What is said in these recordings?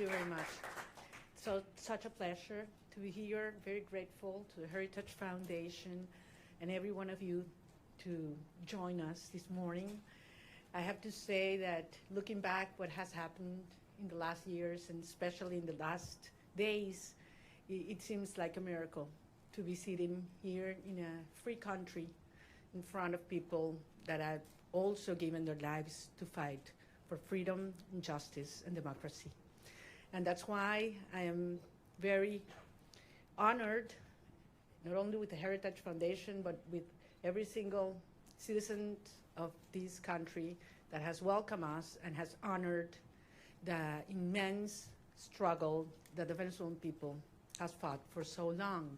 you very much. So, such a pleasure to be here. Very grateful to the Heritage Foundation and every one of you to join us this morning. I have to say that looking back what has happened in the last years, and especially in the last days, it seems like a miracle to be sitting here in a free country in front of people that have also given their lives to fight for freedom and justice and democracy. And that's why I am very honored, not only with the Heritage Foundation, but with every single citizen of this country that has welcomed us and has honored the immense struggle that the Venezuelan people has fought for so long.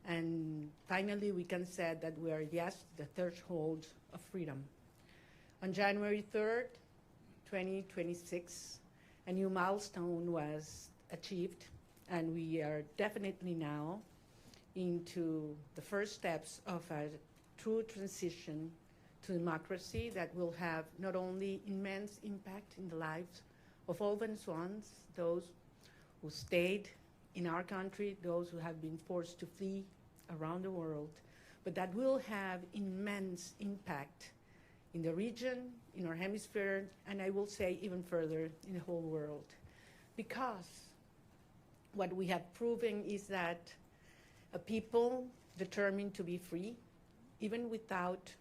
And finally, we can say that we are, yes, the threshold of freedom. On January 3rd, 2026, a new milestone was achieved, and we are definitely now into the first steps of a true transition to democracy that will have not only immense impact in the lives of all Venezuelans, those who stayed in our country, those who have been forced to flee around the world, but that will have immense impact in the region, in our hemisphere, and I will say even further in the whole world. Because what we have proven is that a people determined to be free, even without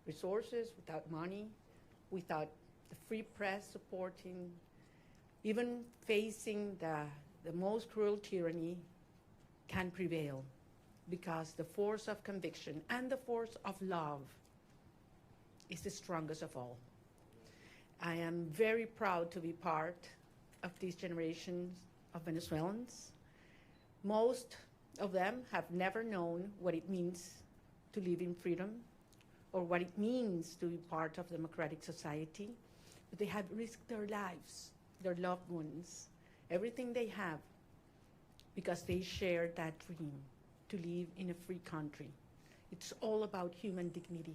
resources, without money, without the free press supporting, even facing the most cruel tyranny, can prevail, because the force of conviction and the force of love is the strongest of all. I am very proud to be part of this generation of Venezuelans. Most of them have never known what it means to live in freedom or what it means to be part of a democratic society, but they have risked their lives, their loved ones, everything they have, because they share that dream to live in a free country. It's all about human dignity.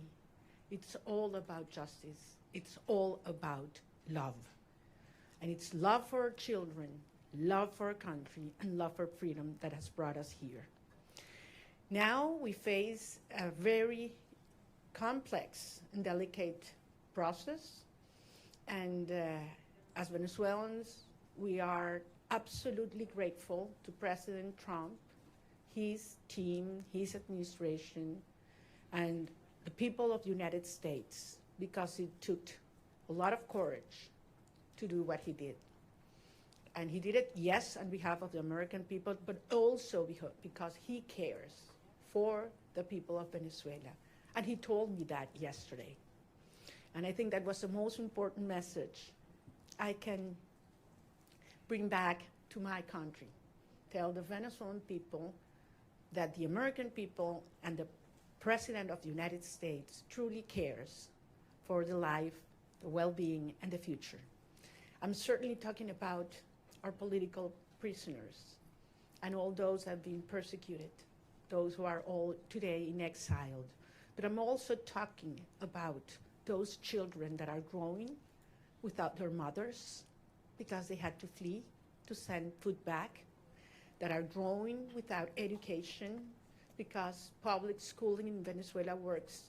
It's all about justice. It's all about love. And it's love for our children, love for our country, and love for freedom that has brought us here. Now we face a very complex and delicate process. And as Venezuelans, we are absolutely grateful to President Trump, his team, his administration, and the people of the United States, because it took a lot of courage to do what he did. And he did it, yes, on behalf of the American people, but also because he cares for the people of Venezuela. And he told me that yesterday. And I think that was the most important message I can bring back to my country. Tell the Venezuelan people that the American people and the President of the United States truly cares for the life, the well-being, and the future. I'm certainly talking about our political prisoners and all those that have been persecuted, those who are all today in exile. But I'm also talking about those children that are growing without their mothers because they had to flee to send food back, that are growing without education because public schooling in Venezuela works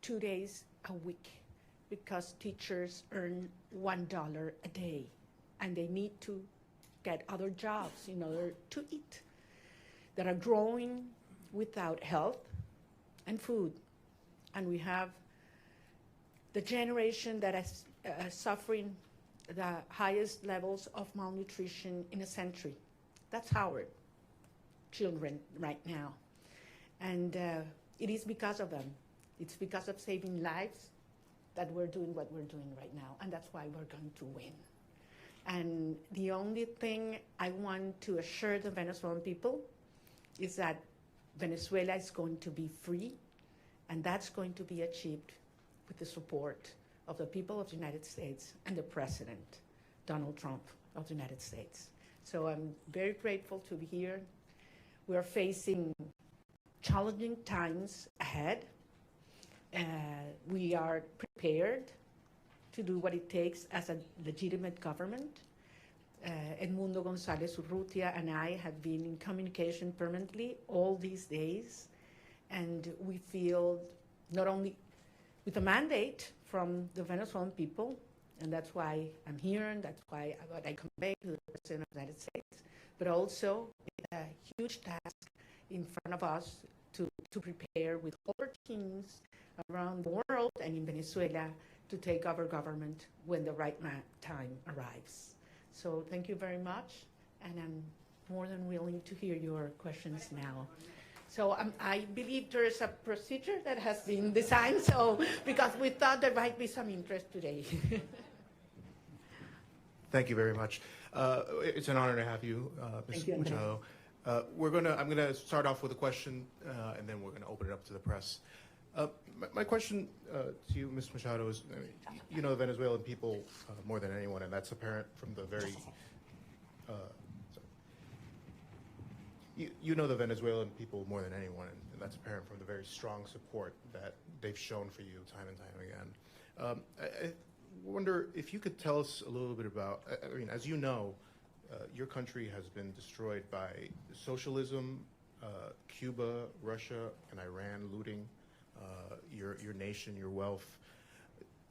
2 days a week because teachers earn $1 a day and they need to get other jobs in order to eat, that are growing without health and food. And we have the generation that is suffering the highest levels of malnutrition in a century. That's our children right now. And it is because of them. It's because of saving lives that we're doing what we're doing right now. And that's why we're going to win. And the only thing I want to assure the Venezuelan people is that Venezuela is going to be free, and that's going to be achieved with the support of the people of the United States and the President, Donald Trump of the United States. So I'm very grateful to be here. We're facing challenging times ahead. We are prepared to do what it takes as a legitimate government. Edmundo González Urrutia and I have been in communication permanently all these days, and we feel not only with a mandate from the Venezuelan people, and that's why I'm here, and that's why I come back to the President of the United States, but also with a huge task in front of us to prepare with all our teams around the world and in Venezuela to take over government when the right time arrives. So thank you very much, and I'm more than willing to hear your questions now. So I believe there is a procedure that has been designed, so because we thought there might be some interest today. Thank you very much. It's an honor to have you, Ms. Machado. I'm gonna start off with a question, and then we're gonna open it up to the press. My question to you, Ms. Machado, is you know the Venezuelan people more than anyone, and that's apparent from the very. You know the Venezuelan people more than anyone, and that's apparent from the very strong support that they've shown for you time and time again. I wonder if you could tell us a little bit about, I mean, as you know, your country has been destroyed by socialism, Cuba, Russia, and Iran looting your nation, your wealth.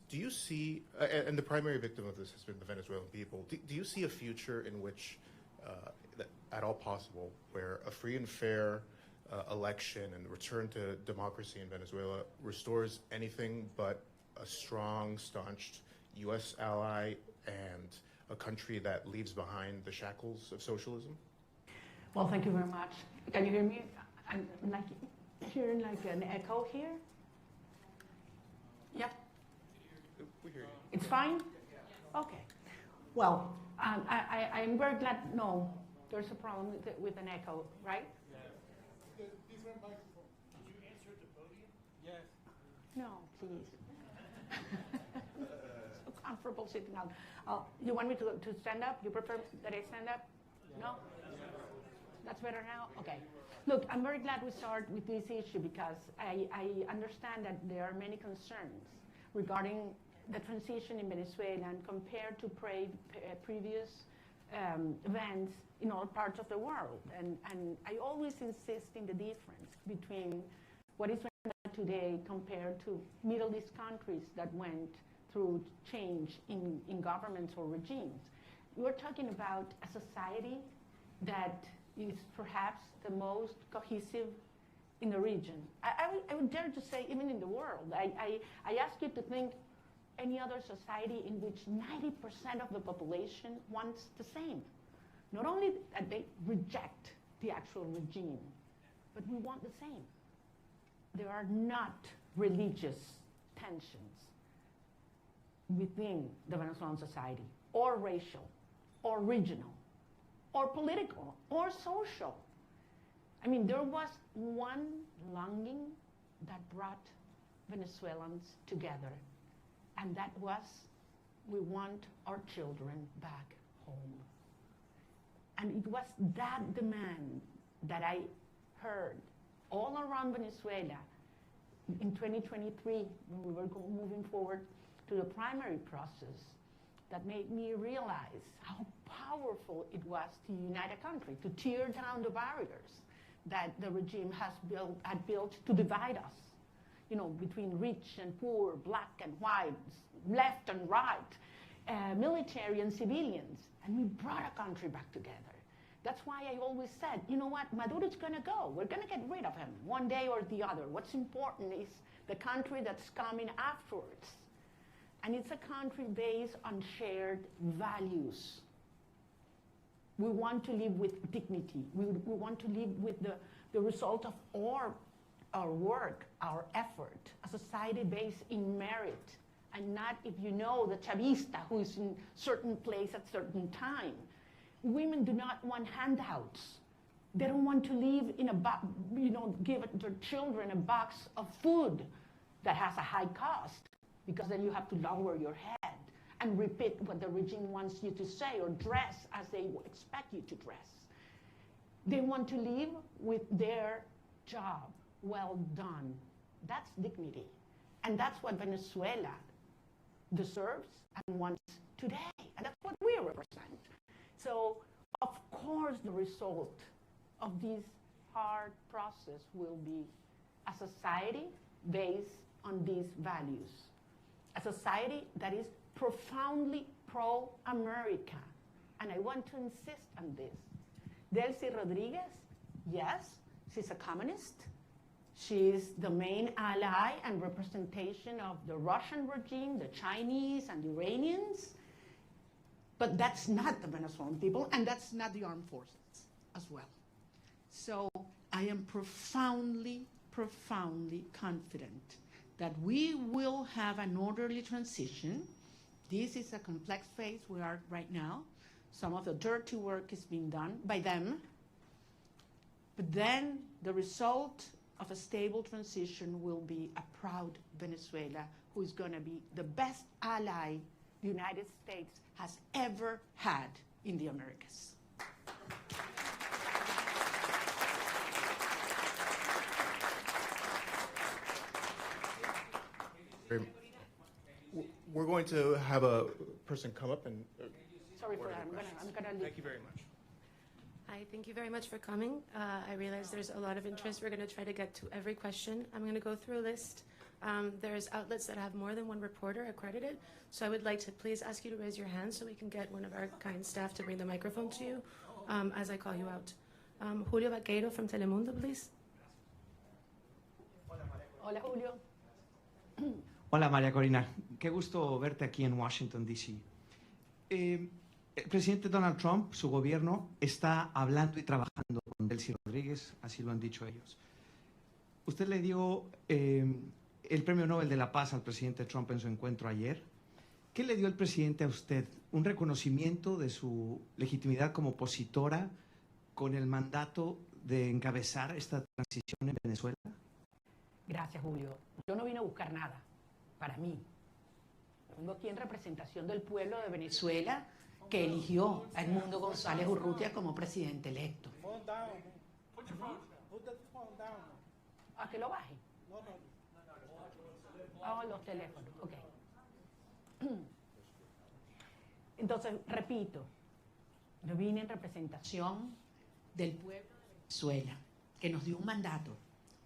Do you see, and the primary victim of this has been the Venezuelan people, do you see a future in which, at all possible, where a free and fair election and return to democracy in Venezuela restores anything but a strong, staunched U.S. ally and a country that leaves behind the shackles of socialism? Well, thank you very much. Can you hear me? I'm like hearing like an echo here. Yeah. We hear you. It's fine? Okay. Well, I'm very glad. No, there's a problem with an echo, right? The different microphone. Can you answer at the podium? Yes. No, please. So comfortable sitting down. You want me to stand up? You prefer that I stand up? No? That's better now? Okay. Look, I'm very glad we start with this issue because I understand that there are many concerns regarding the transition in Venezuela and compared to previous events in all parts of the world. And I always insist in the difference between what is Venezuela today compared to Middle East countries that went through change in governments or regimes. We're talking about a society that is perhaps the most cohesive in the region. I would dare to say even in the world. I ask you to think any other society in which 90% of the population wants the same. Not only that they reject the actual regime, but we want the same. There are not religious tensions within the Venezuelan society, or racial, or regional, or political, or social. I mean, there was one longing that brought Venezuelans together, and that was, we want our children back home. And it was that demand that I heard all around Venezuela in 2023, when we were moving forward to the primary process, that made me realize how powerful it was to unite a country, to tear down the barriers that the regime had built to divide us, you know, between rich and poor, black and white, left and right, military and civilians. And we brought a country back together. That's why I always said, you know what, Maduro's gonna go. We're gonna get rid of him one day or the other. What's important is the country that's coming afterwards. And it's a country based on shared values. We want to live with dignity. We want to live with the result of our work, our effort, a society based in merit, and not if you know the chavista who is in certain place at certain time. Women do not want handouts. They don't want to live in give their children a box of food that has a high cost, because then you have to lower your head and repeat what the regime wants you to say or dress as they expect you to dress. They want to live with their job well done. That's dignity. And that's what Venezuela deserves and wants today. And that's what we represent. So, of course, the result of this hard process will be a society based on these values, a society that is profoundly pro-America. And I want to insist on this. Delcy Rodriguez, yes, she's a communist. She's the main ally and representation of the Russian regime, the Chinese and the Iranians. But that's not the Venezuelan people, and that's not the armed forces as well. So I am profoundly, profoundly confident that we will have an orderly transition. This is a complex phase we are right now. Some of the dirty work is being done by them. But then the result of a stable transition will be a proud Venezuela who is going to be the best ally the United States has ever had in the Americas. We're going to have a person come up and. Sorry for that. I'm gonna leave. Thank you very much. Hi, thank you very much for coming. I realize there's a lot of interest. We're going to try to get to every question. I'm going to go through a list. There's outlets that have more than one reporter accredited, so I would like to please ask you to raise your hand so we can get one of our kind staff to bring the microphone to you as I call you out. Julio Vaqueiro from Telemundo, please. Hola, Julio. Hola, María Corina. Qué gusto verte aquí en Washington, D.C. El presidente Donald Trump, su gobierno, está hablando y trabajando con Delcy Rodríguez, así lo han dicho ellos. Usted le dio el Premio Nobel de la Paz al presidente Trump en su encuentro ayer. ¿Qué le dio el presidente a usted? ¿Un reconocimiento de su legitimidad como opositora con el mandato de encabezar esta transición en Venezuela? Gracias, Julio. Yo no vine a buscar nada para mí. Vengo aquí en representación del pueblo de Venezuela que eligió a Edmundo González Urrutia como presidente electo. ¿A que lo baje? Oh, los teléfonos, ok. Entonces, repito, yo vine en representación del pueblo de Venezuela, que nos dio un mandato.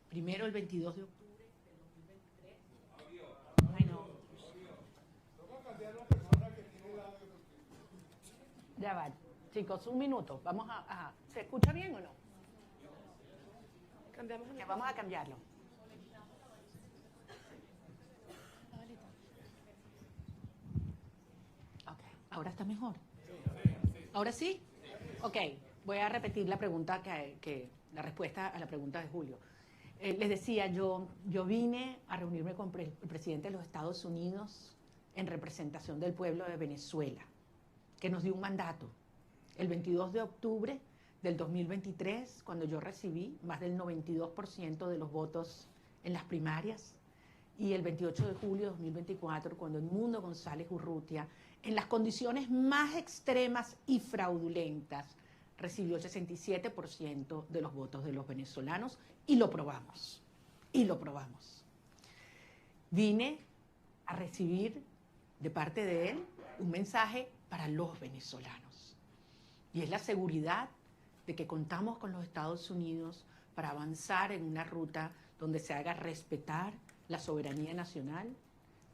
Primero el 22 de octubre del 2023. Ay, no. Ya va, chicos, un minuto. Vamos a ¿se escucha bien o no? Cambiamos Ya vamos a cambiarlo. Ok, ahora está mejor. ¿Ahora sí? Ok, voy a repetir la pregunta la respuesta a la pregunta de Julio. Les decía, yo vine a reunirme con el presidente de los Estados Unidos en representación del pueblo de Venezuela, que nos dio un mandato. El 22 de octubre del 2023, cuando yo recibí más del 92% de los votos en las primarias, y el 28 de julio de 2024, cuando Edmundo González Urrutia, en las condiciones más extremas y fraudulentas, recibió el 67% de los votos de los venezolanos, y lo probamos, Vine a recibir de parte de él un mensaje para los venezolanos, y es la seguridad de que contamos con los Estados Unidos para avanzar en una ruta donde se haga respetar la soberanía nacional,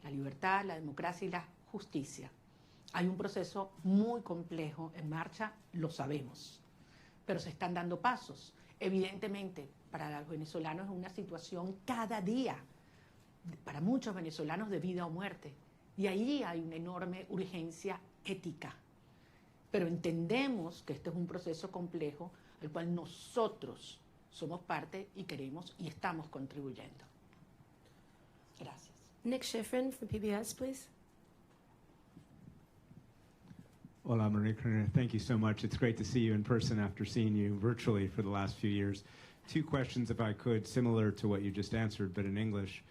la libertad, la democracia y la justicia. Hay un proceso muy complejo en marcha, lo sabemos, pero se están dando pasos. Evidentemente, para los venezolanos es una situación cada día, para muchos venezolanos de vida o muerte, y ahí hay una enorme urgencia ética. Pero entendemos que este es un proceso complejo al cual nosotros somos parte y queremos y estamos contribuyendo. Gracias. Nick Schifrin from PBS, please. Hola, Maria Corina. Thank you so much. It's great to see you in person after seeing you virtually for the last few years. Two questions, if I could, similar to what you just answered, but in English.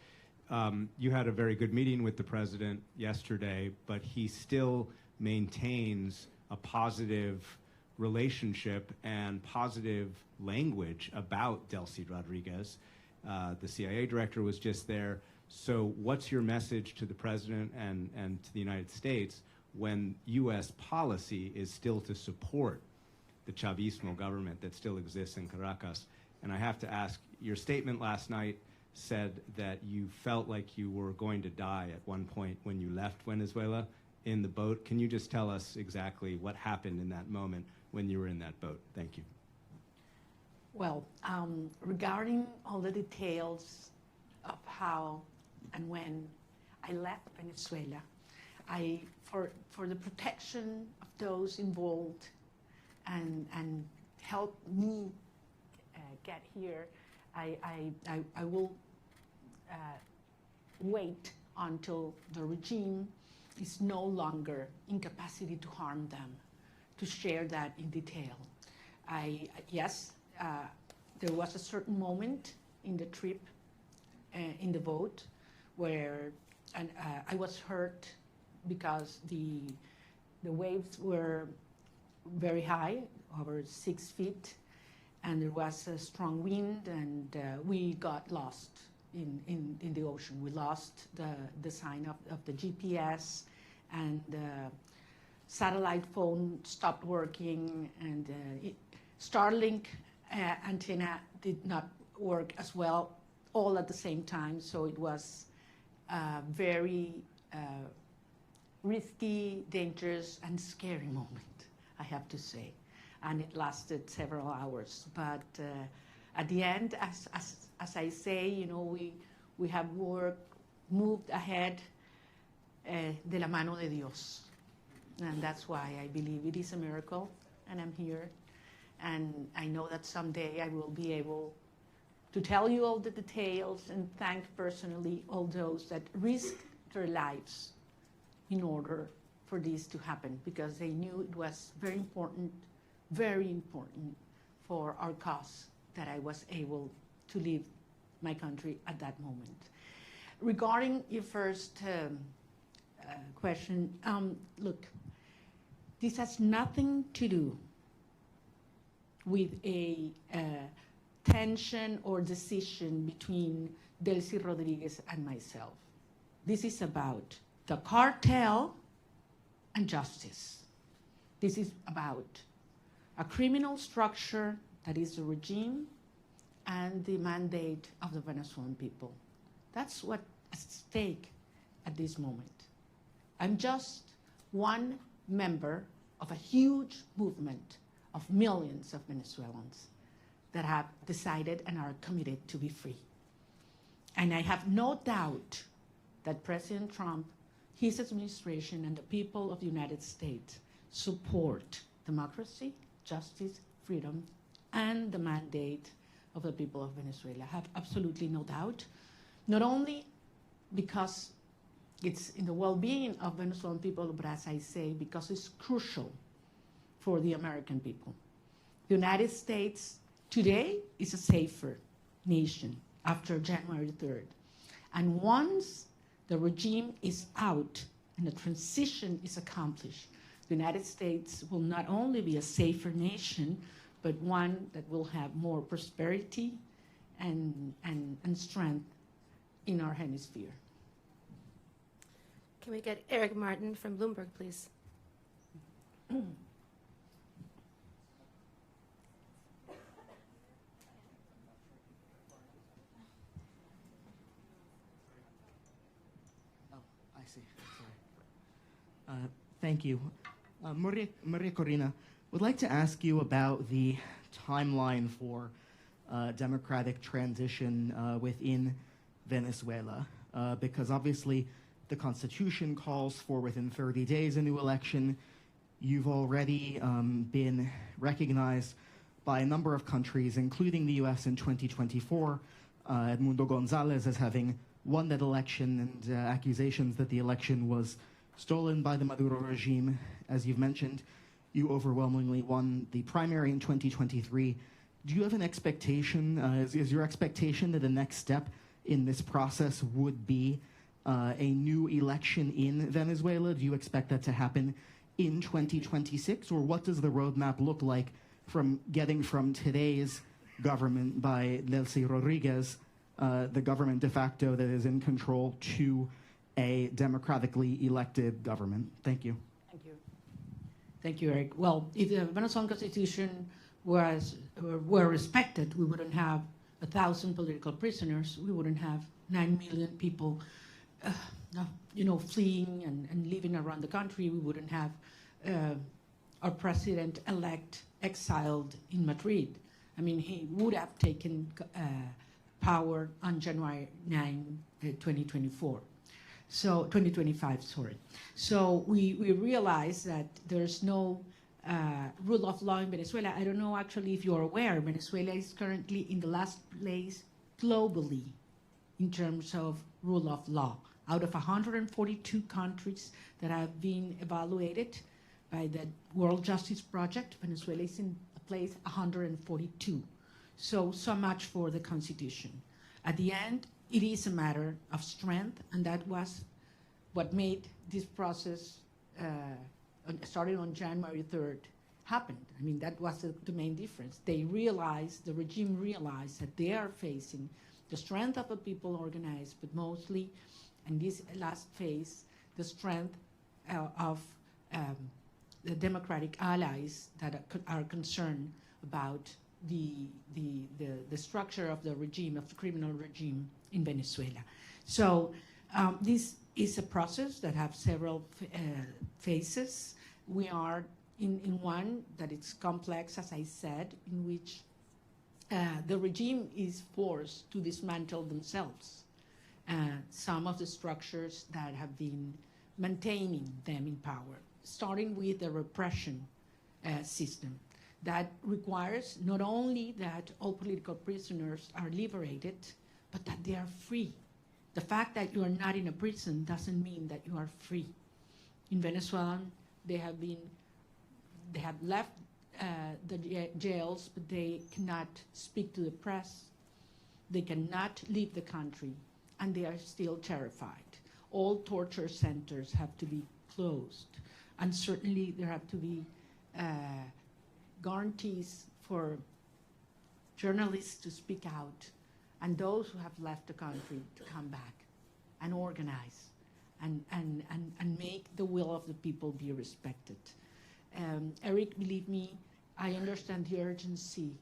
You had a very good meeting with the president yesterday, but he still maintains a positive relationship and positive language about Delcy Rodriguez. The CIA director was just there. So what's your message to the president and to the United States when U.S. policy is still to support the Chavismo government that still exists in Caracas. And I have to ask, your statement last night said that you felt like you were going to die at one point when you left Venezuela in the boat. Can you just tell us exactly what happened in that moment when you were in that boat? Thank you. Well, regarding all the details of how and when I left Venezuela, for the protection of those involved and help me get here, I will wait until the regime is no longer in capacity to harm them, to share that in detail. Yes, there was a certain moment in the trip in the boat where I was hurt because the waves were very high, over 6 feet, and there was a strong wind, and we got lost in the ocean. We lost the sign of the GPS, and the satellite phone stopped working, and Starlink antenna did not work as well, all at the same time. So it was a very risky, dangerous, and scary moment, I have to say. And it lasted several hours. But at the end, as I say, you know, we have moved ahead de la mano de Dios. And that's why I believe it is a miracle, and I'm here. And I know that someday I will be able to tell you all the details and thank personally all those that risked their lives in order for this to happen, because they knew it was very important for our cause that I was able to leave my country at that moment. Regarding your first question, look, this has nothing to do with a tension or decision between Delcy Rodriguez and myself. This is about the cartel and justice. This is about a criminal structure that is the regime and the mandate of the Venezuelan people. That's what's at stake at this moment. I'm just one member of a huge movement of millions of Venezuelans that have decided and are committed to be free. And I have no doubt that President Trump, his administration, and the people of the United States support democracy, justice, freedom, and the mandate of the people of Venezuela. I have absolutely no doubt, not only because it's in the well-being of Venezuelan people, but as I say, because it's crucial for the American people. The United States today is a safer nation after January 3rd. And once the regime is out and the transition is accomplished, the United States will not only be a safer nation, but one that will have more prosperity and strength in our hemisphere. Can we get Eric Martin from Bloomberg, please? I see. Sorry. Thank you. Maria Corina, would like to ask you about the timeline for democratic transition within Venezuela, because obviously the Constitution calls for within 30 days a new election. You've already been recognized by a number of countries, including the US in 2024, Edmundo Gonzalez as having won that election, and accusations that the election was stolen by the Maduro regime. As you've mentioned, you overwhelmingly won the primary in 2023. Do you have an expectation, is your expectation that the next step in this process would be a new election in Venezuela? Do you expect that to happen in 2026? Or what does the roadmap look like from getting from today's government by Delcy Rodriguez, the government de facto that is in control, to a democratically elected government? Thank you. Thank you, Eric. Well, if the Venezuelan Constitution were respected, we wouldn't have 1,000 political prisoners. We wouldn't have 9 million people, fleeing and living around the country. We wouldn't have our president-elect exiled in Madrid. I mean, he would have taken power on January 9, 2024. So 2025, sorry. So we realize that there's no rule of law in Venezuela. I don't know actually if you're aware, Venezuela is currently in the last place globally in terms of rule of law. Out of 142 countries that have been evaluated by the World Justice Project, Venezuela is in place 142. So much for the Constitution. At the end, it is a matter of strength, and that was what made this process, starting on January 3rd, happen. I mean, that was the main difference. The regime realized that they are facing the strength of the people organized, but mostly, in this last phase, the strength of the democratic allies that are concerned about the structure of the regime, of the criminal regime in Venezuela. So this is a process that has several phases. We are in one that it's complex, as I said, in which the regime is forced to dismantle themselves some of the structures that have been maintaining them in power, starting with the repression system. That requires not only that all political prisoners are liberated, but that they are free. The fact that you are not in a prison doesn't mean that you are free. In Venezuela, they have left the jails, but they cannot speak to the press. They cannot leave the country, and they are still terrified. All torture centers have to be closed, and certainly there have to be guarantees for journalists to speak out, and those who have left the country to come back and organize and make the will of the people be respected. Eric, believe me, I understand the urgency.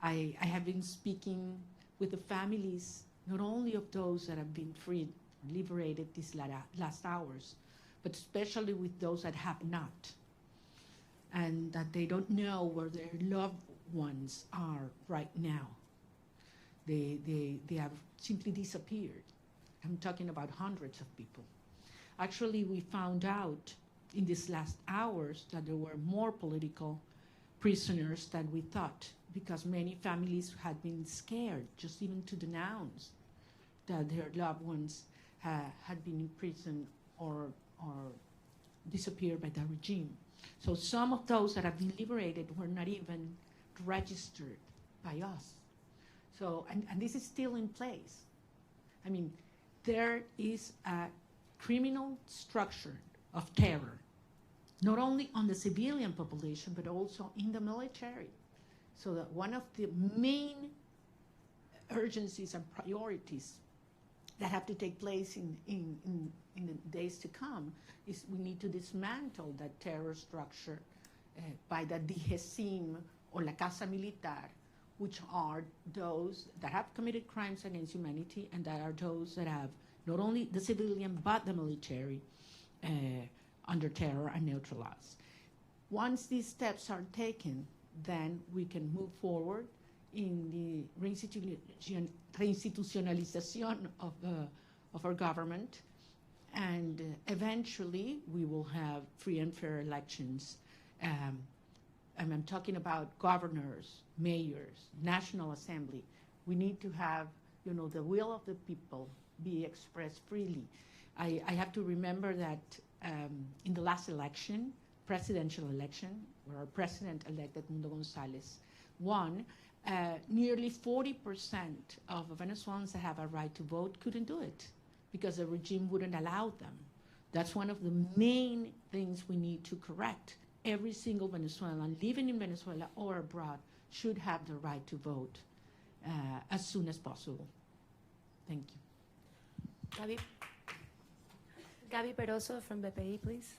I have been speaking with the families, not only of those that have been freed, liberated these last hours, but especially with those that have not, and that they don't know where their loved ones are right now. They have simply disappeared. I'm talking about hundreds of people. Actually, we found out in these last hours that there were more political prisoners than we thought, because many families had been scared just even to denounce that their loved ones had been in prison or disappeared by the regime. So some of those that have been liberated were not even registered by us. So, and this is still in place. I mean, there is a criminal structure of terror, not only on the civilian population, but also in the military. So that one of the main urgencies and priorities that have to take place in the days to come is we need to dismantle that terror structure by the DGCIM or La Casa Militar, which are those that have committed crimes against humanity, and that are those that have not only the civilian but the military under terror and neutralized. Once these steps are taken, then we can move forward in the reinstitutionalization of our government, and eventually we will have free and fair elections. And I'm talking about governors, mayors, National Assembly. We need to have, the will of the people be expressed freely. I have to remember that in the last election, presidential election, where our president-elect Edmundo González won, nearly 40% of Venezuelans that have a right to vote couldn't do it because the regime wouldn't allow them. That's one of the main things we need to correct. Every single Venezuelan living in Venezuela or abroad should have the right to vote as soon as possible. Thank you. Gaby Peroso from BPI, please.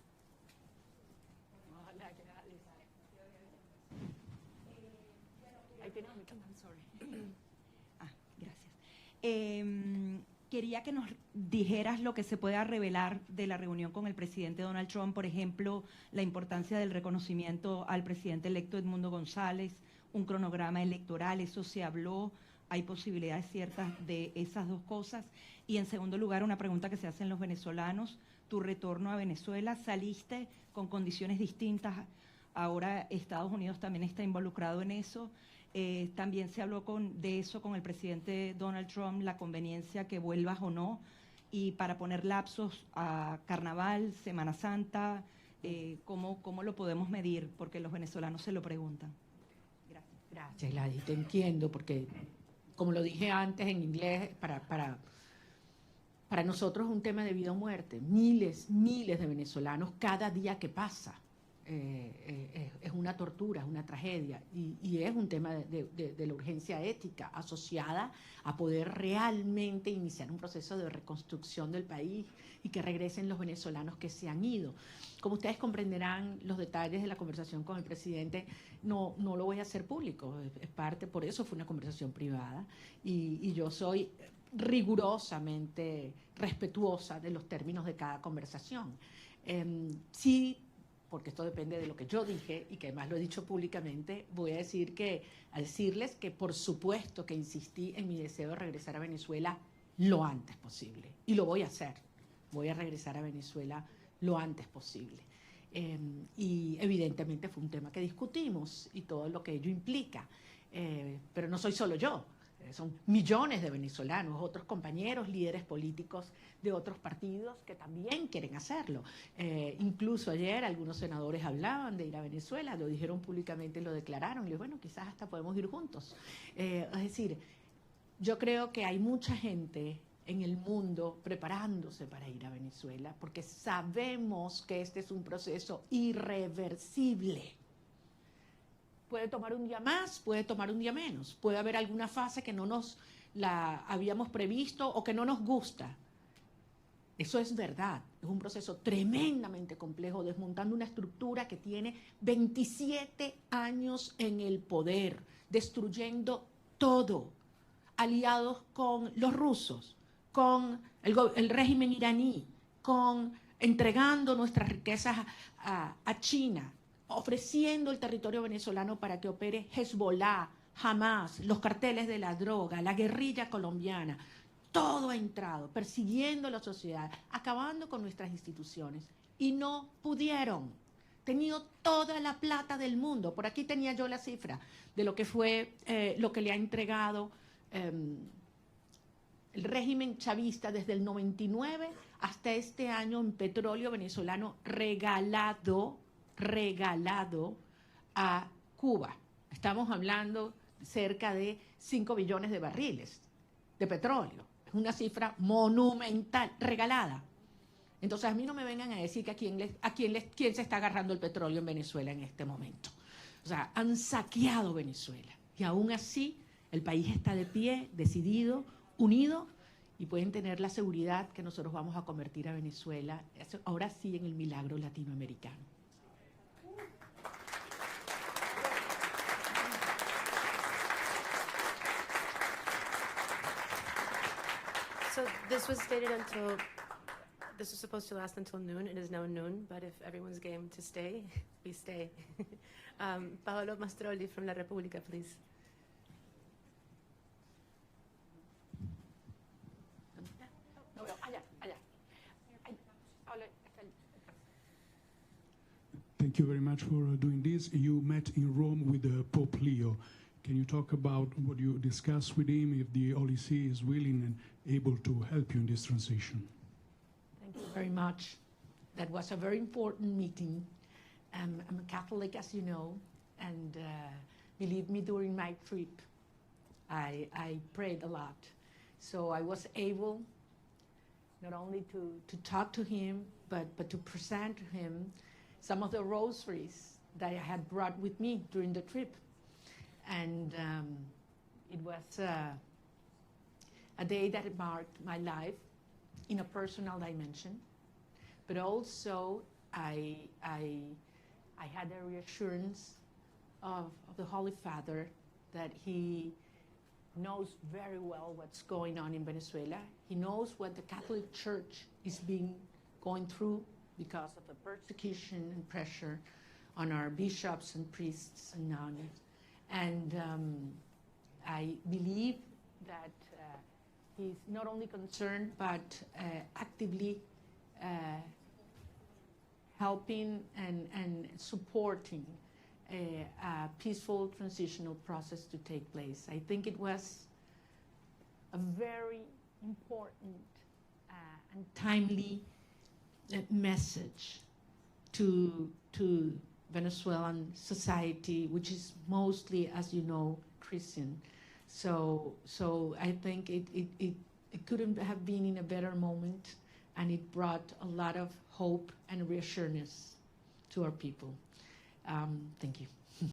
Gracias. Quería que nos dijeras lo que se pueda revelar de la reunión con el presidente Donald Trump, por ejemplo, la importancia del reconocimiento al presidente electo Edmundo González, un cronograma electoral, eso se habló, hay posibilidades ciertas de esas dos cosas. Y en segundo lugar, una pregunta que se hacen los venezolanos, tu retorno a Venezuela, saliste con condiciones distintas, ahora Estados Unidos también está involucrado en eso. También se habló de eso con el presidente Donald Trump, la conveniencia que vuelvas o no, y para poner lapsos a Carnaval, Semana Santa, ¿cómo lo podemos medir? Porque los venezolanos se lo preguntan. Gracias. Gracias, Gladys, te entiendo, porque como lo dije antes en inglés, para nosotros es un tema de vida o muerte. Miles de venezolanos cada día que pasa. Es una tortura, es una tragedia y es un tema de la urgencia ética asociada a poder realmente iniciar un proceso de reconstrucción del país y que regresen los venezolanos que se han ido. Como ustedes comprenderán, los detalles de la conversación con el presidente no lo voy a hacer público, es parte, por eso fue una conversación privada y yo soy rigurosamente respetuosa de los términos de cada conversación. Sí, porque esto depende de lo que yo dije y que además lo he dicho públicamente, voy a decirles que por supuesto que insistí en mi deseo de regresar a Venezuela lo antes posible. Y lo voy a hacer. Voy a regresar a Venezuela lo antes posible. Y evidentemente fue un tema que discutimos y todo lo que ello implica. Pero no soy solo yo. Son millones de venezolanos, otros compañeros, líderes políticos de otros partidos que también quieren hacerlo. Incluso ayer algunos senadores hablaban de ir a Venezuela, lo dijeron públicamente, lo declararon. Y bueno, quizás hasta podemos ir juntos. Es decir, yo creo que hay mucha gente en el mundo preparándose para ir a Venezuela porque sabemos que este es un proceso irreversible. Puede tomar un día más, puede tomar un día menos. Puede haber alguna fase que no nos la habíamos previsto o que no nos gusta. Eso es verdad. Es un proceso tremendamente complejo, desmontando una estructura que tiene 27 años en el poder, destruyendo todo, aliados con los rusos, con el régimen iraní, entregando nuestras riquezas a China, ofreciendo el territorio venezolano para que opere Hezbollah, Hamas, los carteles de la droga, la guerrilla colombiana. Todo ha entrado, persiguiendo a la sociedad, acabando con nuestras instituciones. Y no pudieron. Tenido toda la plata del mundo. Por aquí tenía yo la cifra de lo que fue, lo que le ha entregado el régimen chavista desde el 99 hasta este año en petróleo venezolano regalado a Cuba. Estamos hablando cerca de 5 billones de barriles de petróleo. Es una cifra monumental, regalada. Entonces a mí no me vengan a decir que quién se está agarrando el petróleo en Venezuela en este momento. O sea, han saqueado Venezuela y aún así el país está de pie, decidido, unido, y pueden tener la seguridad que nosotros vamos a convertir a Venezuela, ahora sí, en el milagro latinoamericano. So this was supposed to last until noon. It is now noon, but if everyone's game to stay, we stay. Paolo Mastrolli from La Repubblica, please. Thank you very much for doing this. You met in Rome with Pope Leo. Can you talk about what you discussed with him, if the Holy See is willing and able to help you in this transition? Thank you very much. That was a very important meeting. I'm a Catholic, as you know, and believe me, during my trip, I prayed a lot. So I was able not only to talk to him, but to present to him some of the rosaries that I had brought with me during the trip. And it was a day that marked my life in a personal dimension, but also I I had a reassurance of the Holy Father that he knows very well what's going on in Venezuela. He knows what the Catholic Church is going through because of the persecution and pressure on our bishops and priests and nuns. And I believe that he's not only concerned, but actively helping and supporting a peaceful transitional process to take place. I think it was a very important and timely message to Venezuelan society, which is mostly, as you know, Christian. So I think it couldn't have been in a better moment, and it brought a lot of hope and reassurance to our people. Thank you.